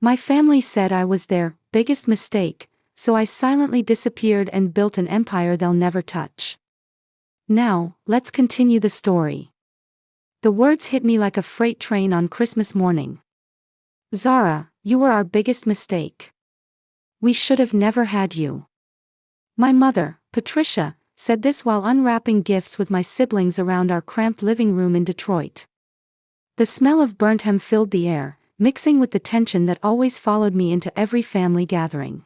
My family said I was their biggest mistake, so I silently disappeared and built an empire they'll never touch. Now, let's continue the story. The words hit me like a freight train on Christmas morning. Zara, you were our biggest mistake. We should have never had you. My mother, Patricia, said this while unwrapping gifts with my siblings around our cramped living room in Detroit. The smell of burnt ham filled the air, mixing with the tension that always followed me into every family gathering.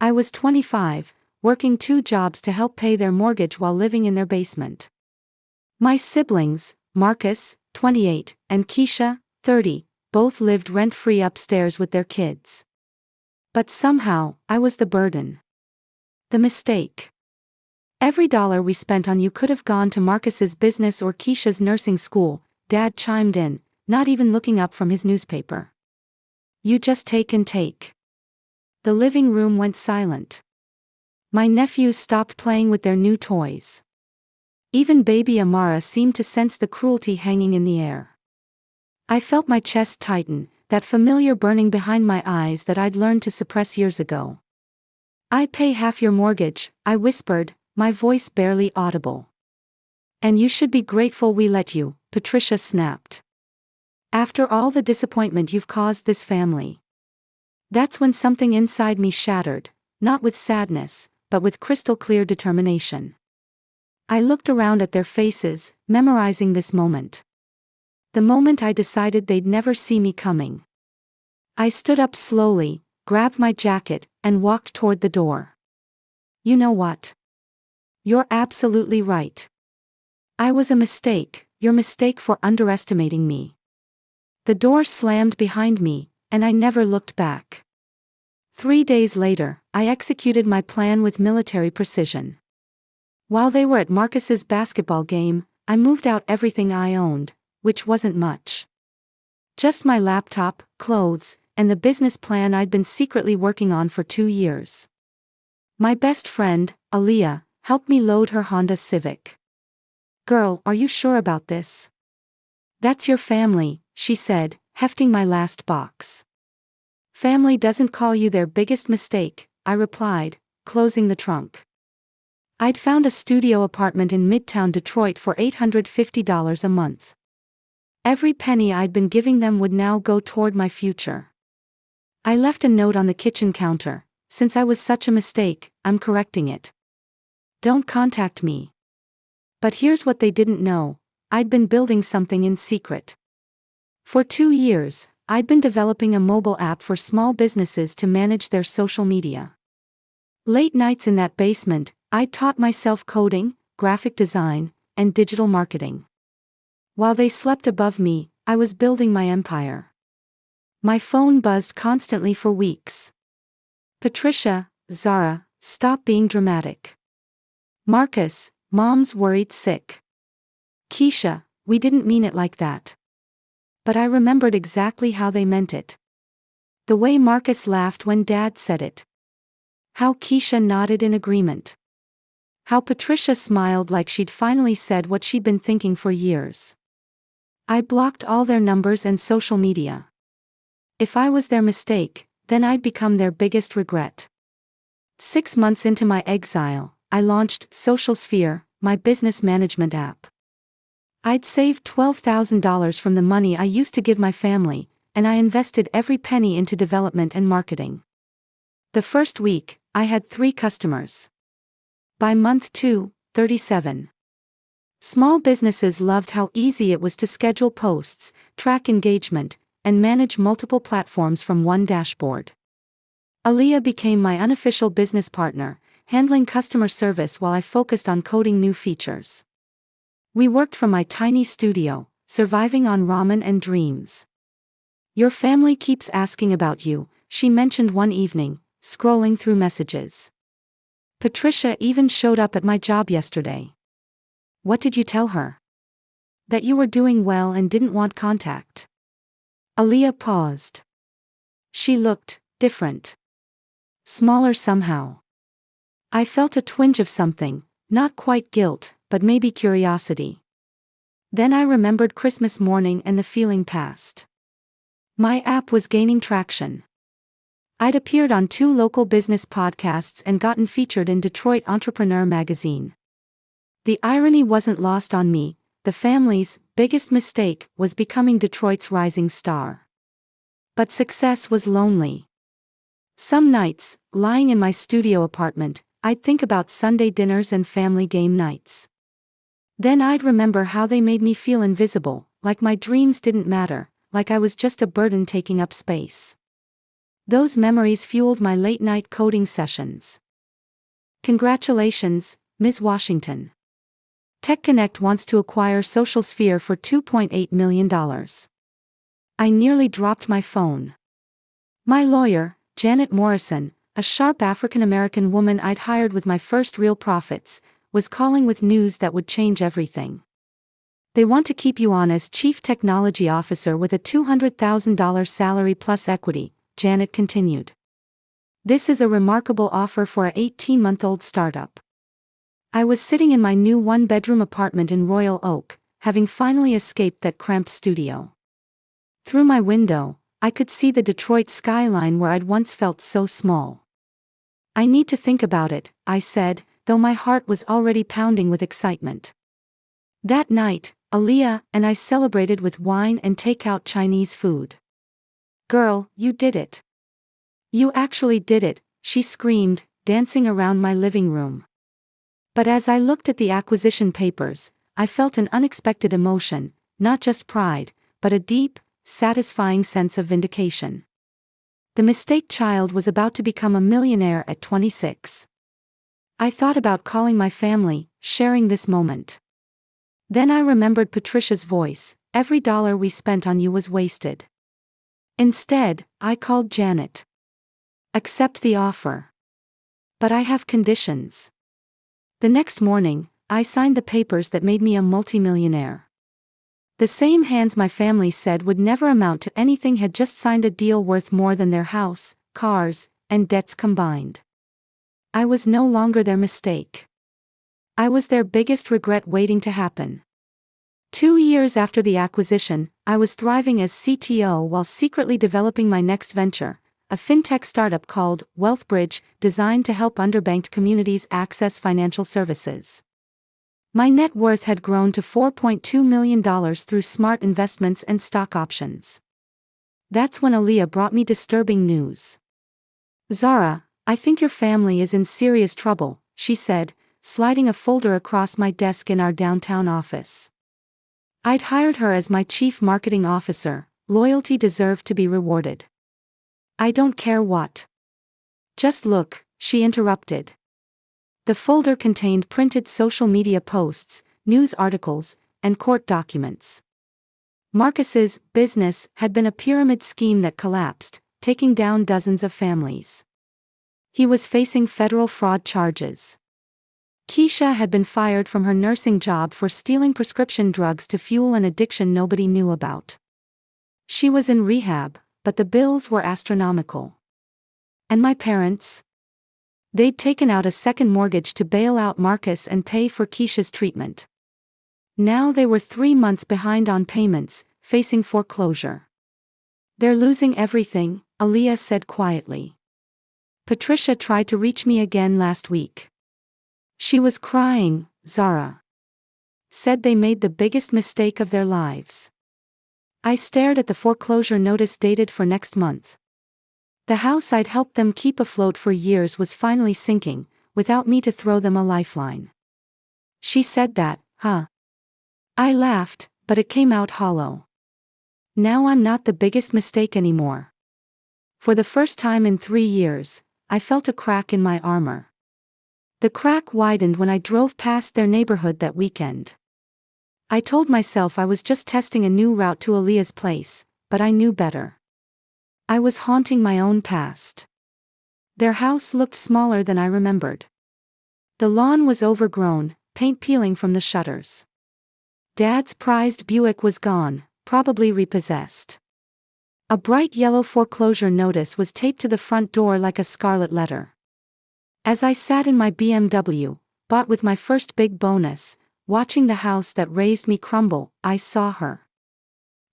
I was 25, working 2 jobs to help pay their mortgage while living in their basement. My siblings, Marcus, 28, and Keisha, 30, both lived rent-free upstairs with their kids. But somehow, I was the burden. The mistake. Every dollar we spent on you could have gone to Marcus's business or Keisha's nursing school, Dad chimed in, not even looking up from his newspaper. You just take and take. The living room went silent. My nephews stopped playing with their new toys. Even baby Amara seemed to sense the cruelty hanging in the air. I felt my chest tighten, that familiar burning behind my eyes that I'd learned to suppress years ago. I pay half your mortgage, I whispered, my voice barely audible. And you should be grateful we let you, Patricia snapped. After all the disappointment you've caused this family. That's when something inside me shattered, not with sadness, but with crystal-clear determination. I looked around at their faces, memorizing this moment. The moment I decided they'd never see me coming. I stood up slowly, grabbed my jacket, and walked toward the door. You know what? You're absolutely right. I was a mistake, your mistake for underestimating me. The door slammed behind me, and I never looked back. 3 days later, I executed my plan with military precision. While they were at Marcus's basketball game, I moved out everything I owned, which wasn't much. Just my laptop, clothes, and the business plan I'd been secretly working on for 2 years. My best friend, Aaliyah, helped me load her Honda Civic. Girl, are you sure about this? That's your family, she said, hefting my last box. Family doesn't call you their biggest mistake, I replied, closing the trunk. I'd found a studio apartment in Midtown Detroit for $850 a month. Every penny I'd been giving them would now go toward my future. I left a note on the kitchen counter. Since I was such a mistake, I'm correcting it. Don't contact me. But here's what they didn't know. I'd been building something in secret. For 2 years, I'd been developing a mobile app for small businesses to manage their social media. Late nights in that basement, I taught myself coding, graphic design, and digital marketing. While they slept above me, I was building my empire. My phone buzzed constantly for weeks. Patricia, Zara, stop being dramatic. Marcus, Mom's worried sick. Keisha, we didn't mean it like that. But I remembered exactly how they meant it. The way Marcus laughed when Dad said it. How Keisha nodded in agreement. How Patricia smiled like she'd finally said what she'd been thinking for years. I blocked all their numbers and social media. If I was their mistake, then I'd become their biggest regret. 6 months into my exile, I launched Social Sphere, my business management app. I'd saved $12,000 from the money I used to give my family, and I invested every penny into development and marketing. The first week, I had 3 customers. By month 2, 37. Small businesses loved how easy it was to schedule posts, track engagement, and manage multiple platforms from one dashboard. Aaliyah became my unofficial business partner, handling customer service while I focused on coding new features. We worked from my tiny studio, surviving on ramen and dreams. Your family keeps asking about you, she mentioned one evening, scrolling through messages. Patricia even showed up at my job yesterday. What did you tell her? That you were doing well and didn't want contact. Aaliyah paused. She looked different. Smaller somehow. I felt a twinge of something, not quite guilt, but maybe curiosity. Then I remembered Christmas morning and the feeling passed. My app was gaining traction. I'd appeared on 2 local business podcasts and gotten featured in Detroit Entrepreneur magazine. The irony wasn't lost on me. The family's biggest mistake was becoming Detroit's rising star. But success was lonely. Some nights, lying in my studio apartment, I'd think about Sunday dinners and family game nights. Then I'd remember how they made me feel invisible, like my dreams didn't matter, like I was just a burden taking up space. Those memories fueled my late-night coding sessions. Congratulations, Ms. Washington. TechConnect wants to acquire Social Sphere for $2.8 million. I nearly dropped my phone. My lawyer, Janet Morrison, a sharp African-American woman I'd hired with my first real profits, was calling with news that would change everything. They want to keep you on as Chief Technology Officer with a $200,000 salary plus equity, Janet continued. This is a remarkable offer for a 18-month-old startup. I was sitting in my new 1-bedroom apartment in Royal Oak, having finally escaped that cramped studio. Through my window, I could see the Detroit skyline where I'd once felt so small. I need to think about it, I said, though my heart was already pounding with excitement. That night, Aaliyah and I celebrated with wine and takeout Chinese food. Girl, you did it. You actually did it, she screamed, dancing around my living room. But as I looked at the acquisition papers, I felt an unexpected emotion, not just pride, but a deep, satisfying sense of vindication. The mistake child was about to become a millionaire at 26. I thought about calling my family, sharing this moment. Then I remembered Patricia's voice, every dollar we spent on you was wasted. Instead, I called Janet. Accept the offer. But I have conditions. The next morning, I signed the papers that made me a multimillionaire. The same hands my family said would never amount to anything had just signed a deal worth more than their house, cars, and debts combined. I was no longer their mistake. I was their biggest regret waiting to happen. 2 years after the acquisition, I was thriving as CTO while secretly developing my next venture, a fintech startup called WealthBridge, designed to help underbanked communities access financial services. My net worth had grown to $4.2 million through smart investments and stock options. That's when Aaliyah brought me disturbing news. Zara, I think your family is in serious trouble, she said, sliding a folder across my desk in our downtown office. I'd hired her as my chief marketing officer. Loyalty deserved to be rewarded. I don't care what. Just look, she interrupted. The folder contained printed social media posts, news articles, and court documents. Marcus's business had been a pyramid scheme that collapsed, taking down dozens of families. He was facing federal fraud charges. Keisha had been fired from her nursing job for stealing prescription drugs to fuel an addiction nobody knew about. She was in rehab, but the bills were astronomical. And my parents? They'd taken out a second mortgage to bail out Marcus and pay for Keisha's treatment. Now they were 3 months behind on payments, facing foreclosure. They're losing everything, Aaliyah said quietly. Patricia tried to reach me again last week. She was crying, Zara. Said they made the biggest mistake of their lives. I stared at the foreclosure notice dated for next month. The house I'd helped them keep afloat for years was finally sinking, without me to throw them a lifeline. She said that, huh? I laughed, but it came out hollow. Now I'm not the biggest mistake anymore. For the first time in 3 years, I felt a crack in my armor. The crack widened when I drove past their neighborhood that weekend. I told myself I was just testing a new route to Aaliyah's place, but I knew better. I was haunting my own past. Their house looked smaller than I remembered. The lawn was overgrown, paint peeling from the shutters. Dad's prized Buick was gone, probably repossessed. A bright yellow foreclosure notice was taped to the front door like a scarlet letter. As I sat in my BMW, bought with my first big bonus, watching the house that raised me crumble, I saw her.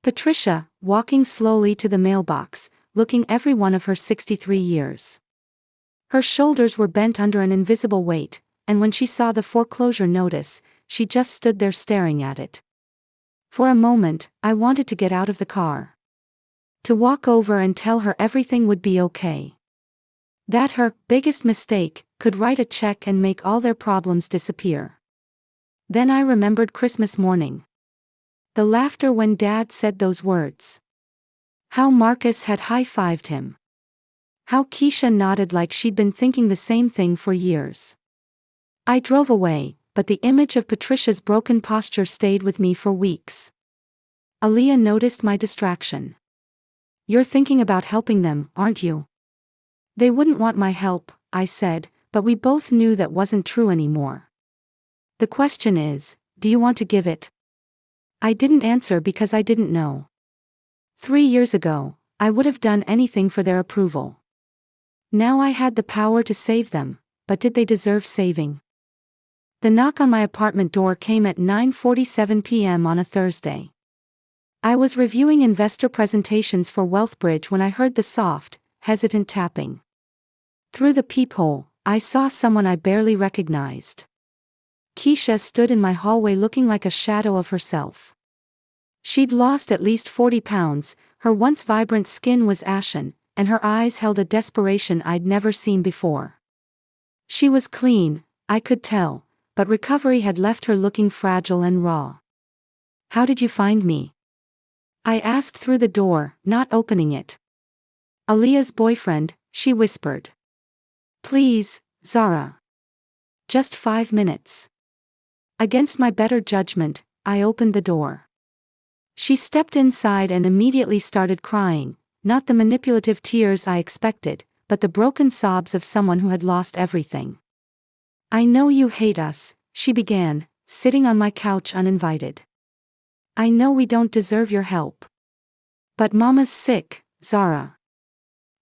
Patricia, walking slowly to the mailbox, looking every one of her 63 years. Her shoulders were bent under an invisible weight, and when she saw the foreclosure notice, she just stood there staring at it. For a moment, I wanted to get out of the car. To walk over and tell her everything would be okay. That her biggest mistake could write a check and make all their problems disappear. Then I remembered Christmas morning. The laughter when Dad said those words. How Marcus had high-fived him. How Keisha nodded like she'd been thinking the same thing for years. I drove away, but the image of Patricia's broken posture stayed with me for weeks. Aaliyah noticed my distraction. You're thinking about helping them, aren't you? They wouldn't want my help, I said, but we both knew that wasn't true anymore. The question is, do you want to give it? I didn't answer because I didn't know. 3 years ago, I would have done anything for their approval. Now I had the power to save them, but did they deserve saving? The knock on my apartment door came at 9:47 p.m. on a Thursday. I was reviewing investor presentations for WealthBridge when I heard the soft, hesitant tapping. Through the peephole, I saw someone I barely recognized. Keisha stood in my hallway looking like a shadow of herself. She'd lost at least 40 pounds, her once vibrant skin was ashen, and her eyes held a desperation I'd never seen before. She was clean, I could tell, but recovery had left her looking fragile and raw. How did you find me? I asked through the door, not opening it. Aaliyah's boyfriend, she whispered. Please, Zara. Just 5 minutes. Against my better judgment, I opened the door. She stepped inside and immediately started crying, not the manipulative tears I expected, but the broken sobs of someone who had lost everything. I know you hate us, she began, sitting on my couch uninvited. I know we don't deserve your help. But Mama's sick, Zara.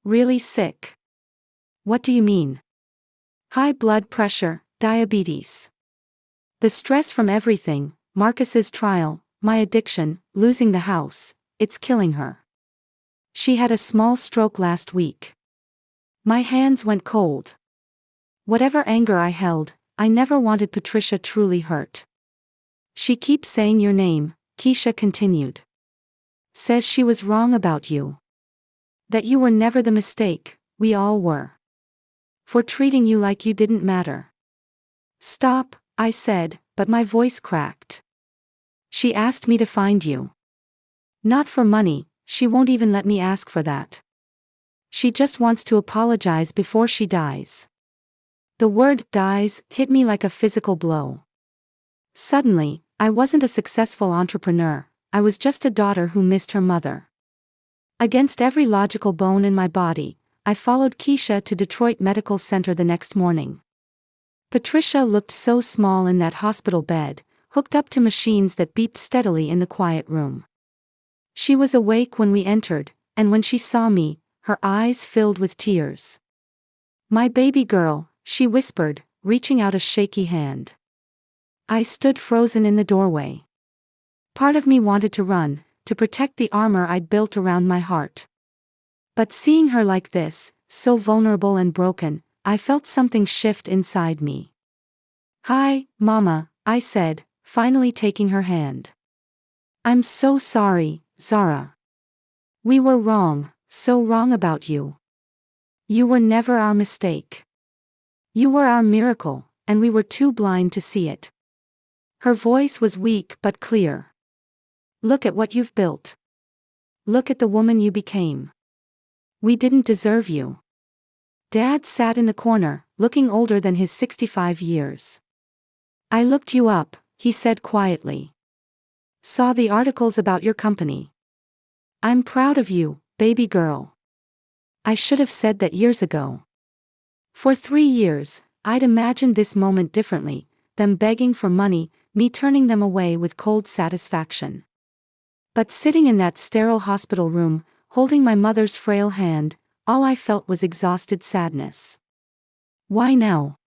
Really sick. What do you mean? High blood pressure, diabetes. The stress from everything, Marcus's trial, my addiction, losing the house, it's killing her. She had a small stroke last week. My hands went cold. Whatever anger I held, I never wanted Patricia truly hurt. She keeps saying your name, Keisha continued. Says she was wrong about you. That you were never the mistake, we all were. For treating you like you didn't matter. Stop, I said, but my voice cracked. She asked me to find you. Not for money, she won't even let me ask for that. She just wants to apologize before she dies. The word dies hit me like a physical blow. Suddenly, I wasn't a successful entrepreneur, I was just a daughter who missed her mother. Against every logical bone in my body, I followed Keisha to Detroit Medical Center the next morning. Patricia looked so small in that hospital bed, hooked up to machines that beeped steadily in the quiet room. She was awake when we entered, and when she saw me, her eyes filled with tears. My baby girl, she whispered, reaching out a shaky hand. I stood frozen in the doorway. Part of me wanted to run, to protect the armor I'd built around my heart. But seeing her like this, so vulnerable and broken, I felt something shift inside me. Hi, Mama, I said, finally taking her hand. I'm so sorry, Zara. We were wrong, so wrong about you. You were never our mistake. You were our miracle, and we were too blind to see it. Her voice was weak but clear. Look at what you've built. Look at the woman you became. We didn't deserve you. Dad sat in the corner, looking older than his 65 years. I looked you up, he said quietly. Saw the articles about your company. I'm proud of you, baby girl. I should have said that years ago. For 3 years, I'd imagined this moment differently, them begging for money, me turning them away with cold satisfaction. But sitting in that sterile hospital room, holding my mother's frail hand, all I felt was exhausted sadness. Why now?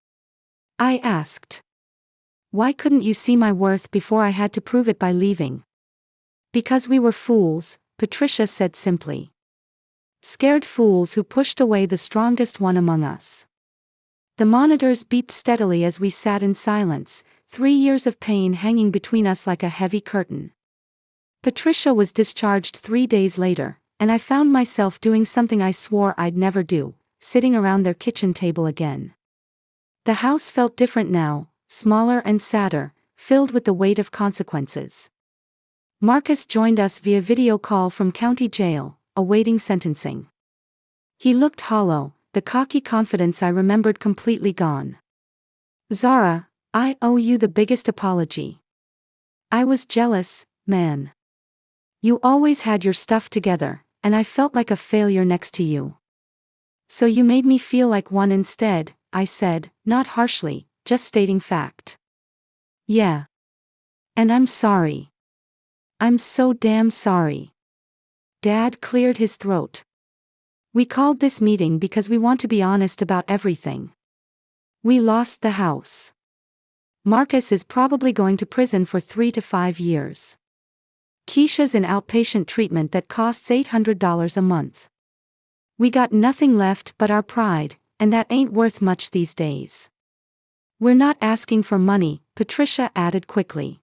I asked. Why couldn't you see my worth before I had to prove it by leaving? Because we were fools, Patricia said simply. Scared fools who pushed away the strongest one among us. The monitors beeped steadily as we sat in silence, 3 years of pain hanging between us like a heavy curtain. Patricia was discharged 3 days later, and I found myself doing something I swore I'd never do, sitting around their kitchen table again. The house felt different now, smaller and sadder, filled with the weight of consequences. Marcus joined us via video call from county jail, awaiting sentencing. He looked hollow, the cocky confidence I remembered completely gone. Zara, I owe you the biggest apology. I was jealous, man. You always had your stuff together, and I felt like a failure next to you. So you made me feel like one instead, I said, not harshly, just stating fact. Yeah. And I'm sorry. I'm so damn sorry. Dad cleared his throat. We called this meeting because we want to be honest about everything. We lost the house. Marcus is probably going to prison for 3 to 5 years. Keisha's in outpatient treatment that costs $800 a month. We got nothing left but our pride, and that ain't worth much these days. We're not asking for money, Patricia added quickly.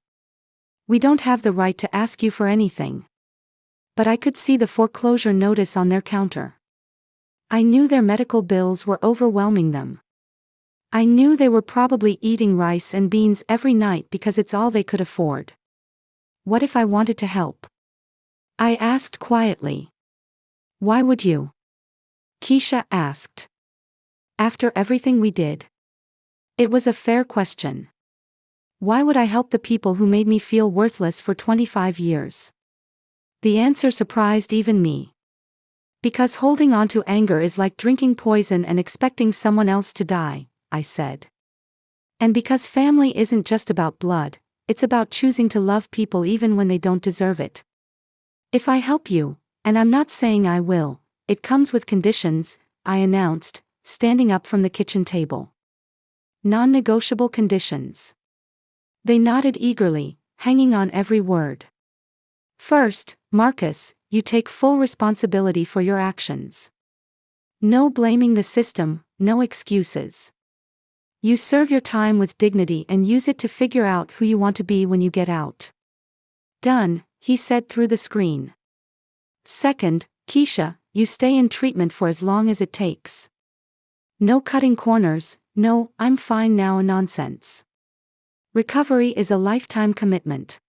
We don't have the right to ask you for anything. But I could see the foreclosure notice on their counter. I knew their medical bills were overwhelming them. I knew they were probably eating rice and beans every night because it's all they could afford. What if I wanted to help? I asked quietly. Why would you? Keisha asked. After everything we did. It was a fair question. Why would I help the people who made me feel worthless for 25 years? The answer surprised even me. Because holding on to anger is like drinking poison and expecting someone else to die, I said. And because family isn't just about blood, it's about choosing to love people even when they don't deserve it. If I help you, and I'm not saying I will, it comes with conditions, I announced, standing up from the kitchen table. Non-negotiable conditions. They nodded eagerly, hanging on every word. First, Marcus, you take full responsibility for your actions. No blaming the system, no excuses. You serve your time with dignity and use it to figure out who you want to be when you get out. Done, he said through the screen. Second, Keisha, you stay in treatment for as long as it takes. No cutting corners, no I'm fine now nonsense. Recovery is a lifetime commitment.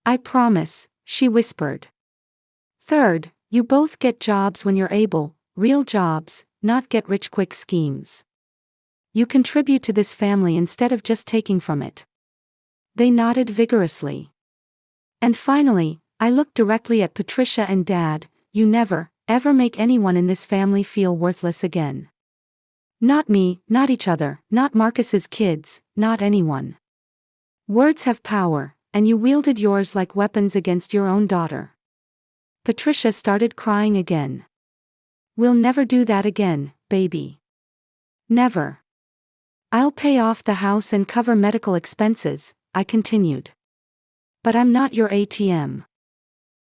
I promise, she whispered. Third, you both get jobs when you're able, real jobs, not get-rich-quick schemes. You contribute to this family instead of just taking from it. They nodded vigorously. And finally, I looked directly at Patricia and Dad, you never, ever make anyone in this family feel worthless again. Not me, not each other, not Marcus's kids, not anyone. Words have power, and you wielded yours like weapons against your own daughter. Patricia started crying again. We'll never do that again, baby. Never. I'll pay off the house and cover medical expenses, I continued. But I'm not your ATM.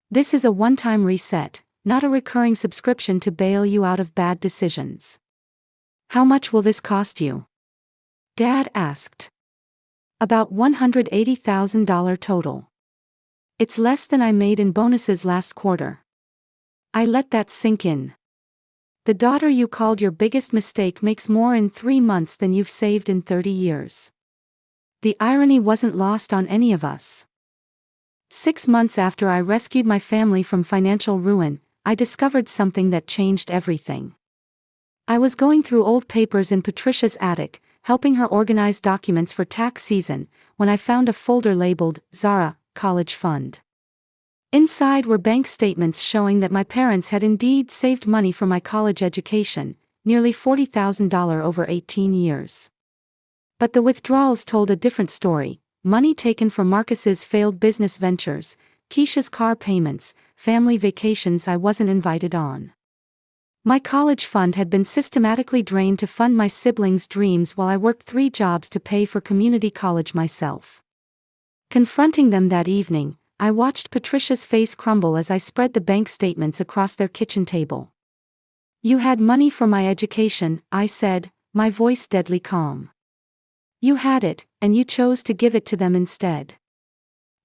This is a one-time reset, not a recurring subscription to bail you out of bad decisions. How much will this cost you? Dad asked. About $180,000 total. It's less than I made in bonuses last quarter. I let that sink in. The daughter you called your biggest mistake makes more in 3 months than you've saved in 30 years. The irony wasn't lost on any of us. 6 months after I rescued my family from financial ruin, I discovered something that changed everything. I was going through old papers in Patricia's attic, helping her organize documents for tax season, when I found a folder labeled, Zara, College Fund. Inside were bank statements showing that my parents had indeed saved money for my college education, nearly $40,000 over 18 years. But the withdrawals told a different story, money taken from Marcus's failed business ventures, Keisha's car payments, family vacations I wasn't invited on. My college fund had been systematically drained to fund my siblings' dreams while I worked 3 jobs to pay for community college myself. Confronting them that evening, I watched Patricia's face crumble as I spread the bank statements across their kitchen table. You had money for my education, I said, my voice deadly calm. You had it, and you chose to give it to them instead.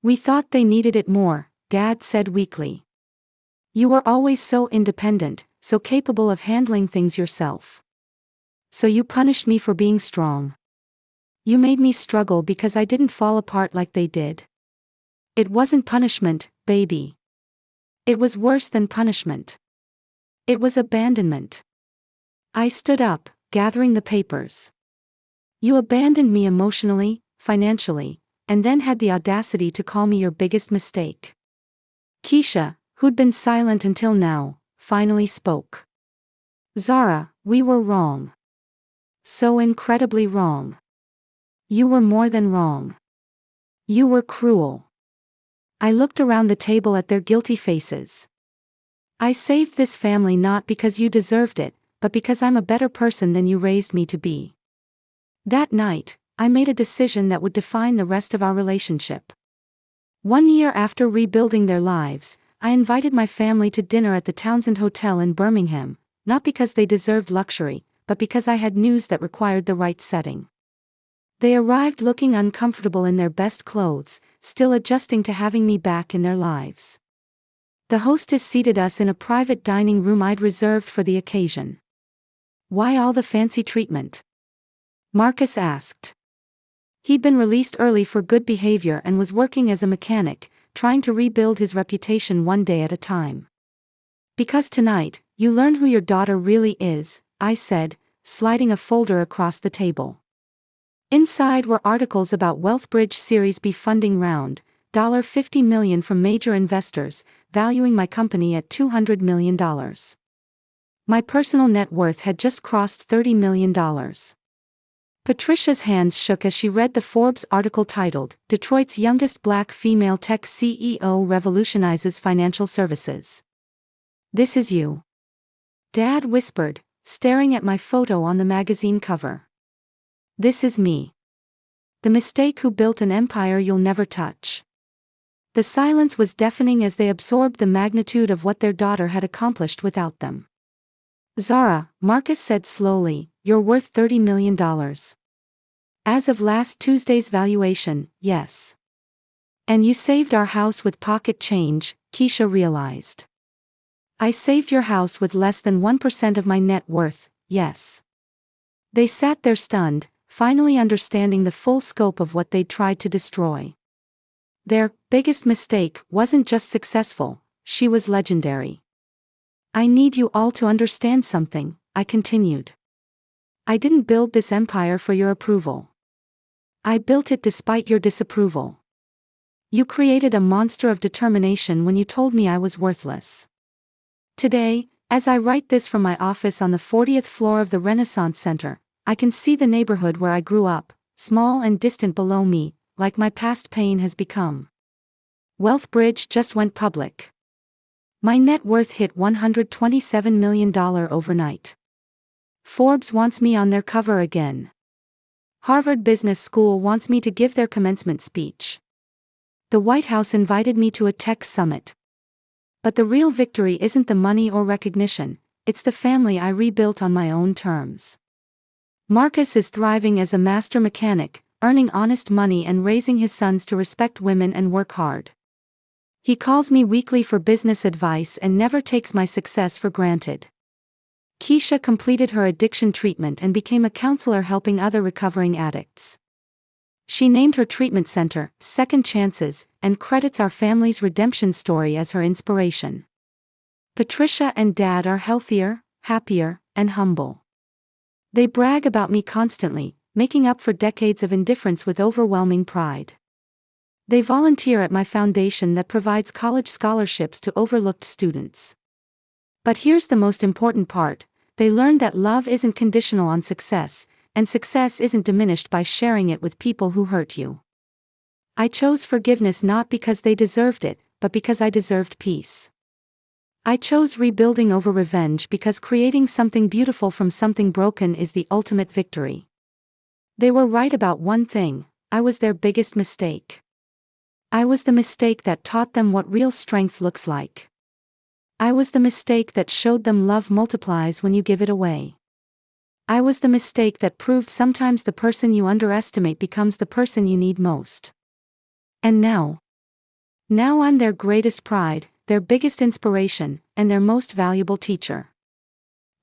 We thought they needed it more, Dad said weakly. You were always so independent, so capable of handling things yourself. So you punished me for being strong. You made me struggle because I didn't fall apart like they did. It wasn't punishment, baby. It was worse than punishment. It was abandonment. I stood up, gathering the papers. You abandoned me emotionally, financially, and then had the audacity to call me your biggest mistake. Keisha, who'd been silent until now, finally spoke. Zara, we were wrong. So incredibly wrong. You were more than wrong. You were cruel. I looked around the table at their guilty faces. I saved this family not because you deserved it, but because I'm a better person than you raised me to be. That night, I made a decision that would define the rest of our relationship. 1 year after rebuilding their lives, I invited my family to dinner at the Townsend Hotel in Birmingham, not because they deserved luxury, but because I had news that required the right setting. They arrived looking uncomfortable in their best clothes, still adjusting to having me back in their lives. The hostess seated us in a private dining room I'd reserved for the occasion. Why all the fancy treatment? Marcus asked. He'd been released early for good behavior and was working as a mechanic, trying to rebuild his reputation one day at a time. Because tonight, you learn who your daughter really is, I said, sliding a folder across the table. Inside were articles about WealthBridge Series B funding round, $50 million from major investors, valuing my company at $200 million. My personal net worth had just crossed $30 million. Patricia's hands shook as she read the Forbes article titled, Detroit's Youngest Black Female Tech CEO Revolutionizes Financial Services. This is you. Dad whispered, staring at my photo on the magazine cover. This is me. The mistake who built an empire you'll never touch. The silence was deafening as they absorbed the magnitude of what their daughter had accomplished without them. Zara, Marcus said slowly, you're worth $30 million. As of last Tuesday's valuation, yes. And you saved our house with pocket change, Keisha realized. I saved your house with less than 1% of my net worth, yes. They sat there stunned, finally understanding the full scope of what they'd tried to destroy. Their biggest mistake wasn't just successful, she was legendary. I need you all to understand something, I continued. I didn't build this empire for your approval. I built it despite your disapproval. You created a monster of determination when you told me I was worthless. Today, as I write this from my office on the 40th floor of the Renaissance Center, I can see the neighborhood where I grew up, small and distant below me, like my past pain has become. WealthBridge just went public. My net worth hit $127 million overnight. Forbes wants me on their cover again. Harvard Business School wants me to give their commencement speech. The White House invited me to a tech summit. But the real victory isn't the money or recognition, it's the family I rebuilt on my own terms. Marcus is thriving as a master mechanic, earning honest money and raising his sons to respect women and work hard. He calls me weekly for business advice and never takes my success for granted. Keisha completed her addiction treatment and became a counselor helping other recovering addicts. She named her treatment center, Second Chances, and credits our family's redemption story as her inspiration. Patricia and Dad are healthier, happier, and humble. They brag about me constantly, making up for decades of indifference with overwhelming pride. They volunteer at my foundation that provides college scholarships to overlooked students. But here's the most important part, they learn that love isn't conditional on success, and success isn't diminished by sharing it with people who hurt you. I chose forgiveness not because they deserved it, but because I deserved peace. I chose rebuilding over revenge because creating something beautiful from something broken is the ultimate victory. They were right about one thing, I was their biggest mistake. I was the mistake that taught them what real strength looks like. I was the mistake that showed them love multiplies when you give it away. I was the mistake that proved sometimes the person you underestimate becomes the person you need most. And now I'm their greatest pride, their biggest inspiration, and their most valuable teacher.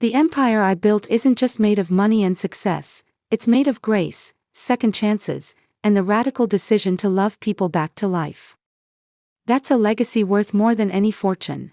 The empire I built isn't just made of money and success, it's made of grace, second chances, and the radical decision to love people back to life. That's a legacy worth more than any fortune.